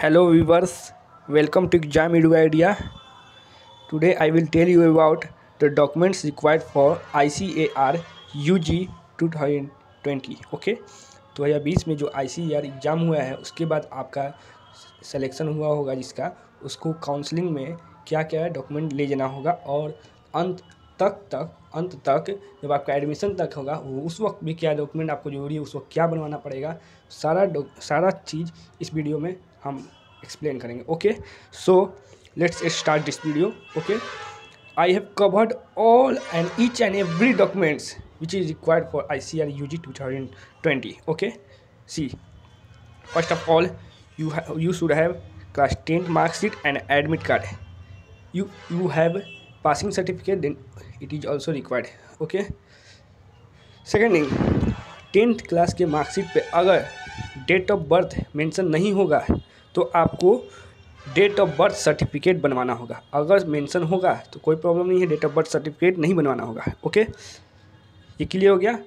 Hello viewers, welcome to Exam Edu Idea. Today I will tell you about the documents required for ICAR UG 2020. Okay, 2020 में जो ICAR exam हुआ है उसके बाद आपका selection हुआ होगा जिसका, उसको काउंसलिंग में क्या क्या डॉक्यूमेंट ले जाना होगा और अंत तक जब आपका एडमिशन तक होगा वो उस वक्त भी क्या डॉक्यूमेंट आपको जरूरी है, उस वक्त क्या बनवाना पड़ेगा, सारा चीज़ इस वीडियो में हम एक्सप्लेन करेंगे. Okay, so let's start this video. Okay, I have covered all and each and every documents which is required for ICAR UG 2020. Okay, see, first of all, you should have class 10th mark sheet and admit card. You have passing certificate, then it is also required. Okay, second thing, 10th class के marksheet पे अगर date of birth mention नहीं होगा तो आपको date of birth certificate बनवाना होगा. अगर मेंशन होगा तो कोई प्रॉब्लम नहीं है, डेट ऑफ बर्थ सर्टिफिकेट नहीं बनवाना होगा. ओके, ये क्लियर हो गया.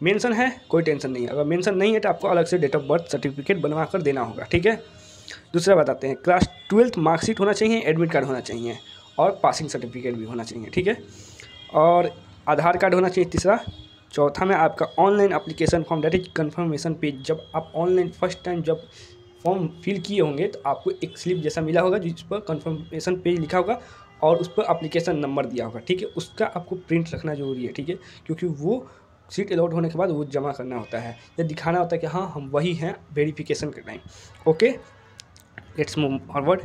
मेंशन है कोई टेंशन नहीं है, अगर मेंशन नहीं है तो आपको अलग से डेट ऑफ बर्थ सर्टिफिकेट बनवा कर देना होगा. ठीक है, दूसरा बताते हैं, क्लास 12th मार्कशीट होना चाहिए, एडमिट कार्ड होना चाहिए और पासिंग सर्टिफिकेट भी होना चाहिए. ठीक है, और आधार कार्ड होना चाहिए. तीसरा, चौथा में आपका online application form, that is confirmation page. जब आप ऑनलाइन फर्स्ट टाइम जब फॉर्म फिल किए होंगे तो आपको एक स्लिप जैसा मिला होगा जिस पर कन्फर्मेशन पेज लिखा होगा और उस पर एप्लीकेशन नंबर दिया होगा. ठीक है, उसका आपको प्रिंट रखना जरूरी है. ठीक है, क्योंकि वो सीट अलॉट होने के बाद वो जमा करना होता है या दिखाना होता है कि हाँ हम वही हैं वेरिफिकेशन के time. Okay, let's move forward.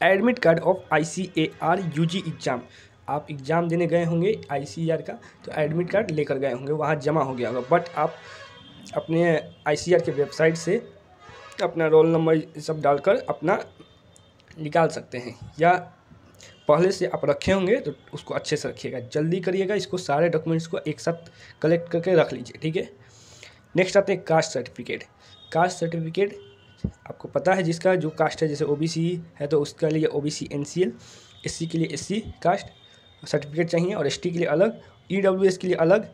Admit card of ICAR UG exam. आप एग्ज़ाम देने गए होंगे ICAR का तो एडमिट कार्ड लेकर गए होंगे, वहाँ जमा हो गया होगा. बट आप अपने ICAR के वेबसाइट से अपना रोल नंबर सब डालकर अपना निकाल सकते हैं, या पहले से आप रखे होंगे तो उसको अच्छे से रखिएगा. जल्दी करिएगा, इसको सारे डॉक्यूमेंट्स को एक साथ कलेक्ट करके रख लीजिए. ठीक है, नेक्स्ट आते हैं कास्ट सर्टिफिकेट. कास्ट सर्टिफिकेट आपको पता है, जिसका जो कास्ट है, जैसे OBC है तो उसके लिए OBC NCL, SC के लिए SC कास्ट सर्टिफिकेट चाहिए और ST के लिए अलग, EWS के लिए अलग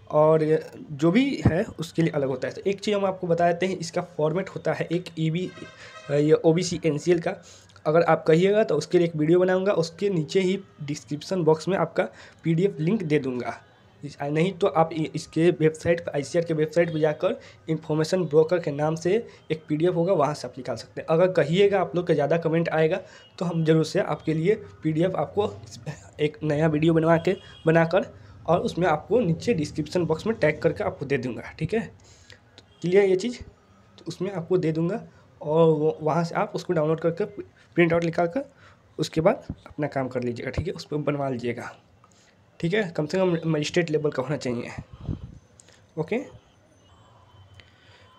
और जो भी है उसके लिए अलग होता है. तो एक चीज़ हम आपको बता देते हैं, इसका फॉर्मेट होता है एक ये OBC NCL का. अगर आप कहिएगा तो उसके लिए एक वीडियो बनाऊंगा, उसके नीचे ही डिस्क्रिप्शन बॉक्स में आपका PDF लिंक दे दूंगा. नहीं तो आप इसके वेबसाइट पर ICAR के वेबसाइट पर जाकर इन्फॉर्मेशन ब्रोकर के नाम से एक PDF होगा, वहाँ से आप निकाल सकते हैं. अगर कहिएगा आप लोग का ज़्यादा कमेंट आएगा तो हम जरूर से आपके लिए PDF आपको एक नया वीडियो बनाकर और उसमें आपको नीचे डिस्क्रिप्शन बॉक्स में टैग करके आपको दे दूँगा. ठीक है, तो क्लियर ये चीज़, तो उसमें आपको दे दूँगा और वहाँ से आप उसको डाउनलोड करके प्रिंट आउट निकाल कर उसके बाद अपना काम कर लीजिएगा. ठीक है, उस पर बनवा लीजिएगा. ठीक है, कम से कम मजिस्ट्रेट लेवल का होना चाहिए. ओके,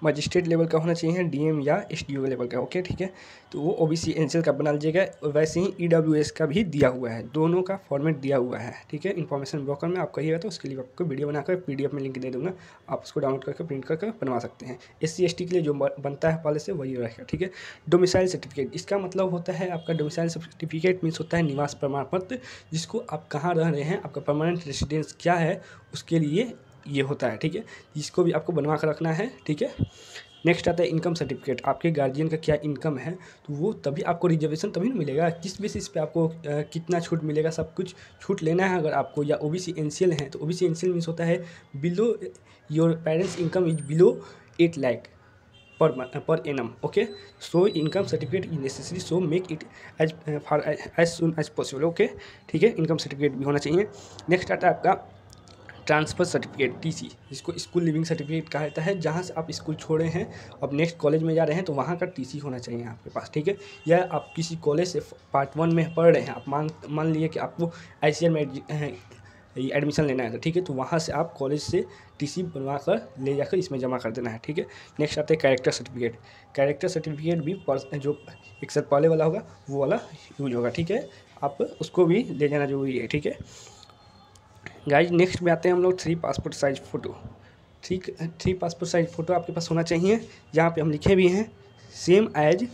मजिस्ट्रेट लेवल का होना चाहिए, DM या SDO लेवल का. ओके, ठीक है, तो वो OBC NCL का बना लीजिएगा. वैसे ही EWS का भी दिया हुआ है, दोनों का फॉर्मेट दिया हुआ है. ठीक है, इन्फॉर्मेशन ब्रोकर में आप कहिएगा तो उसके लिए आपको वीडियो बनाकर PDF में लिंक दे दूँगा, आप उसको डाउनलोड करके प्रिंट करके बनवा सकते हैं. SC ST के लिए जो बनता है पहले से वही रहेगा. ठीक है, डोमिसाइल सर्टिफिकेट, इसका मतलब होता है आपका डोमिसाइल सर्टिफिकेट मीन्स होता है निवास प्रमाण पत्र, जिसको आप कहाँ रह रहे हैं, आपका परमानेंट रेसिडेंस क्या है, उसके लिए ये होता है. ठीक है, जिसको भी आपको बनवा कर रखना है. ठीक है, नेक्स्ट आता है इनकम सर्टिफिकेट. आपके गार्जियन का क्या इनकम है तो वो तभी आपको रिजर्वेशन तभी ना मिलेगा, किस बेसिस पे आपको कितना छूट मिलेगा, सब कुछ छूट लेना है अगर आपको. या OBC NCL है तो OBC NCL मीन्स होता है below your parents income is below 8 lakh per annum. Okay, so income certificate is necessary, so make it as soon as possible. Okay, ठीक है, इनकम सर्टिफिकेट भी होना चाहिए. नेक्स्ट आता है आपका ट्रांसफ़र सर्टिफिकेट TC, जिसको स्कूल लिविंग सर्टिफिकेट कहा जाता है. जहाँ से आप स्कूल छोड़े हैं अब नेक्स्ट कॉलेज में जा रहे हैं तो वहाँ का TC होना चाहिए आपके पास. ठीक है, या आप किसी कॉलेज से पार्ट 1 में पढ़ रहे हैं, आप मान लिए कि आपको ICAR में एडमिशन लेना है, तो ठीक है, तो वहाँ से आप कॉलेज से TC बनवा कर ले जाकर इसमें जमा कर देना है. ठीक है, नेक्स्ट आते हैं कैरेक्टर सर्टिफिकेट. कैरेक्टर सर्टिफिकेट भी जो एक साथ पहले वाला होगा वो वाला यूज होगा. ठीक है, आप उसको भी ले जाना जरूरी है. ठीक है गाइज, नेक्स्ट में आते हैं हम लोग 3 पासपोर्ट साइज फ़ोटो. ठीक, 3 पासपोर्ट साइज फ़ोटो आपके पास होना चाहिए, जहाँ पे हम लिखे भी हैं same as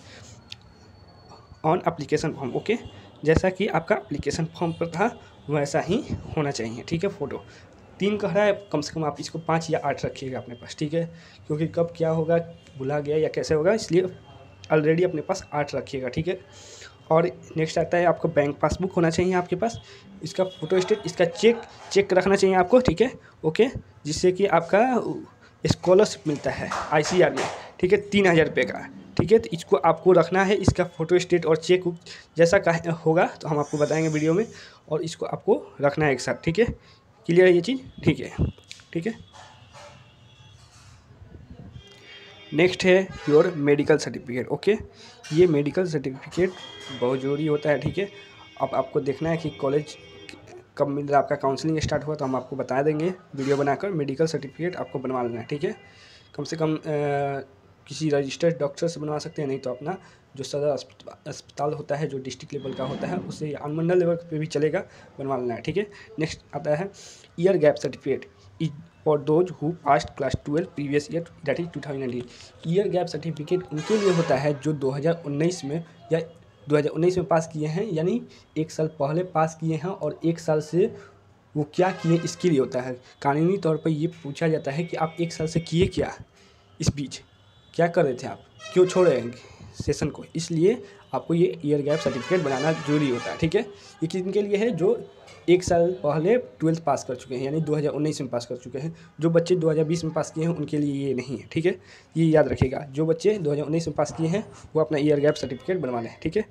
on application form. Okay, जैसा कि आपका एप्लीकेशन फॉर्म पर था वैसा ही होना चाहिए. ठीक है, फ़ोटो 3 कह रहा है, कम से कम आप इसको 5 या 8 रखिएगा अपने पास, ठीक है, क्योंकि कब क्या होगा भुला गया या कैसे होगा, इसलिए ऑलरेडी अपने पास 8 रखिएगा, ठीक है। और नेक्स्ट आता है आपका बैंक पासबुक होना चाहिए आपके पास, इसका फोटो स्टेट, इसका चेक रखना चाहिए आपको, ठीक है, ओके, जिससे कि आपका स्कॉलरशिप मिलता है ICAR में, ठीक है, 3000 रुपये का, ठीक है। तो इसको आपको रखना है, इसका फोटो स्टेट और चेक जैसा का होगा तो हम आपको बताएंगे वीडियो में, और इसको आपको रखना है एक साथ, ठीक है। क्लियर है ये चीज़, ठीक है, ठीक है। नेक्स्ट है योर मेडिकल सर्टिफिकेट, ओके। ये मेडिकल सर्टिफिकेट बहुत ज़रूरी होता है, ठीक है। अब आपको देखना है कि कॉलेज कब मिल रहा है, आपका काउंसलिंग स्टार्ट हुआ तो हम आपको बता देंगे वीडियो बनाकर। मेडिकल सर्टिफिकेट आपको बनवा लेना है, ठीक है। कम से कम किसी रजिस्टर्ड डॉक्टर से बनवा सकते हैं, नहीं तो अपना जो सदर अस्पताल होता है जो डिस्ट्रिक्ट लेवल का होता है उससे, अनुमंडल लेवल पे भी चलेगा, बनवा लेना है, ठीक है। नेक्स्ट आता है year gap certificate is for those who passed class 12 previous year, that is 2019। Year gap certificate उनके लिए होता है जो 2019 में या 2019 में पास किए हैं, यानी 1 साल पहले पास किए हैं, और 1 साल से वो क्या किए इसके लिए होता है। कानूनी तौर पर ये पूछा जाता है कि आप 1 साल से किए क्या, इस बीच क्या कर रहे थे आप, क्यों छोड़ रहे हैं सेशन को, इसलिए आपको ये ईयर गैप सर्टिफिकेट बनाना जरूरी होता है, ठीक है। ये किनके लिए है, जो 1 साल पहले 12th पास कर चुके हैं, यानी 2019 में पास कर चुके हैं। जो बच्चे 2020 में पास किए हैं उनके लिए ये नहीं है, ठीक है, ये याद रखिएगा। जो बच्चे 2019 में पास किए हैं वो अपना ईयर गैप सर्टिफिकेट बनवा लें, ठीक है।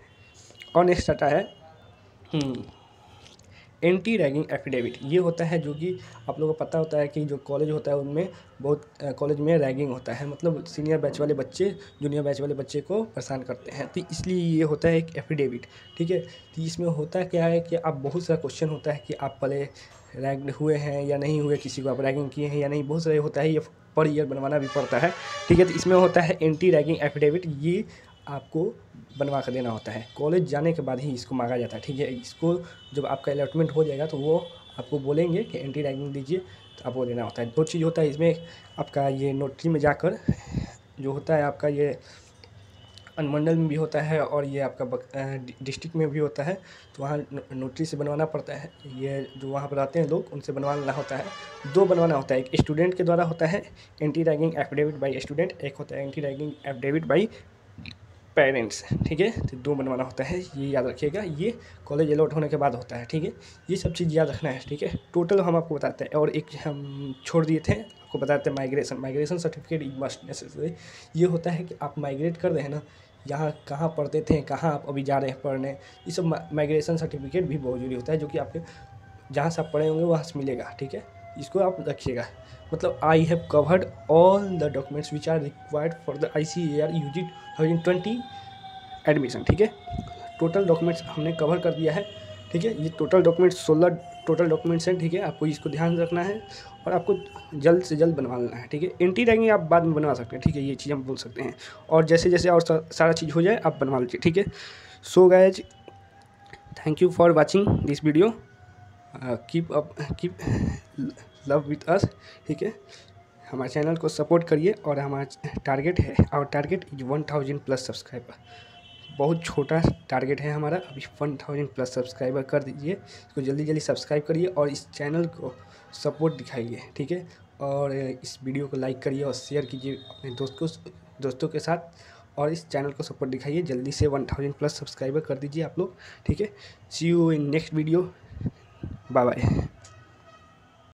और नेक्स्ट आता है एंटी रैगिंग एफिडेविट। ये होता है जो कि आप लोगों को पता होता है कि जो कॉलेज होता है उनमें बहुत कॉलेज में रैगिंग होता है, मतलब सीनियर बैच वाले बच्चे जूनियर बैच वाले बच्चे को परेशान करते हैं, तो इसलिए ये होता है एक एफिडेविट, ठीक है। तो इसमें होता क्या है कि आप बहुत सारा क्वेश्चन होता है कि आप पहले रैग्ड हुए हैं या नहीं हुए, किसी को आप रैगिंग किए हैं या नहीं, बहुत सारे होता है, ये पर ईयर बनवाना भी पड़ता है, ठीक है। तो इसमें होता है एंटी रैगिंग एफिडेविट, ये आपको बनवा कर देना होता है, कॉलेज जाने के बाद ही इसको मांगा जाता है, ठीक है। इसको जब आपका अलॉटमेंट हो जाएगा तो वो आपको बोलेंगे कि एंटी रैगिंग दीजिए, तो आपको देना होता है। 2 चीज़ होता है इसमें, आपका ये नोटरी में जाकर जो होता है आपका ये अनुमंडल में भी होता है और ये आपका डिस्ट्रिक्ट में भी होता है, तो वहाँ नोटरी से बनवाना पड़ता है। ये जो वहाँ पर रहते हैं लोग उनसे बनवाना होता है। 2 बनवाना होता है, एक स्टूडेंट के द्वारा होता है anti ragging affidavit by student, एक होता है anti ragging affidavit by parents, ठीक है। तो 2 बनवाना होता है, ये याद रखिएगा। ये कॉलेज अलॉट होने के बाद होता है, ठीक है। ये सब चीज़ याद रखना है, ठीक है। टोटल हम आपको बताते हैं, और एक हम छोड़ दिए थे आपको बताते हैं migration certificate is must necessary. ये होता है कि आप माइग्रेट कर रहे हैं ना, यहाँ कहाँ पढ़ते थे, कहाँ आप अभी जा रहे हैं पढ़ने, ये सब माइग्रेशन सर्टिफिकेट भी बहुत जरूरी होता है, जो कि आपके जहाँ से आप पढ़े होंगे वहाँ से मिलेगा, ठीक है। इसको आप रखिएगा। मतलब I have covered all the documents which are required for the ICAR UG 2020 admission, ठीक है। टोटल डॉक्यूमेंट्स हमने कवर कर दिया है, ठीक है। ये टोटल डॉक्यूमेंट्स 16 टोटल डॉक्यूमेंट्स हैं, ठीक है। आपको इसको ध्यान रखना है और आपको जल्द से जल्द बनवा लेना है, ठीक है। एंटी रैगिंग आप बाद में बनवा सकते हैं, ठीक है, ये चीज़ हम बोल सकते हैं। और जैसे जैसे और सारा चीज़ हो जाए आप बनवा लीजिए, ठीक है। So guys, thank you for watching this video, keep love with us, ठीक है। हमारे चैनल को सपोर्ट करिए, और हमारा टारगेट है, और टारगेट इज 1000 प्लस सब्सक्राइबर। बहुत छोटा टारगेट है हमारा, अभी 1000 प्लस सब्सक्राइबर कर दीजिए। इसको जल्दी जल्दी सब्सक्राइब करिए और इस चैनल को सपोर्ट दिखाइए, ठीक है। और इस वीडियो को लाइक करिए और शेयर कीजिए अपने दोस्तों के साथ, और इस चैनल को सपोर्ट दिखाइए। जल्दी से 1000 प्लस सब्सक्राइबर कर दीजिए आप लोग, ठीक है। See you in next video, bye bye.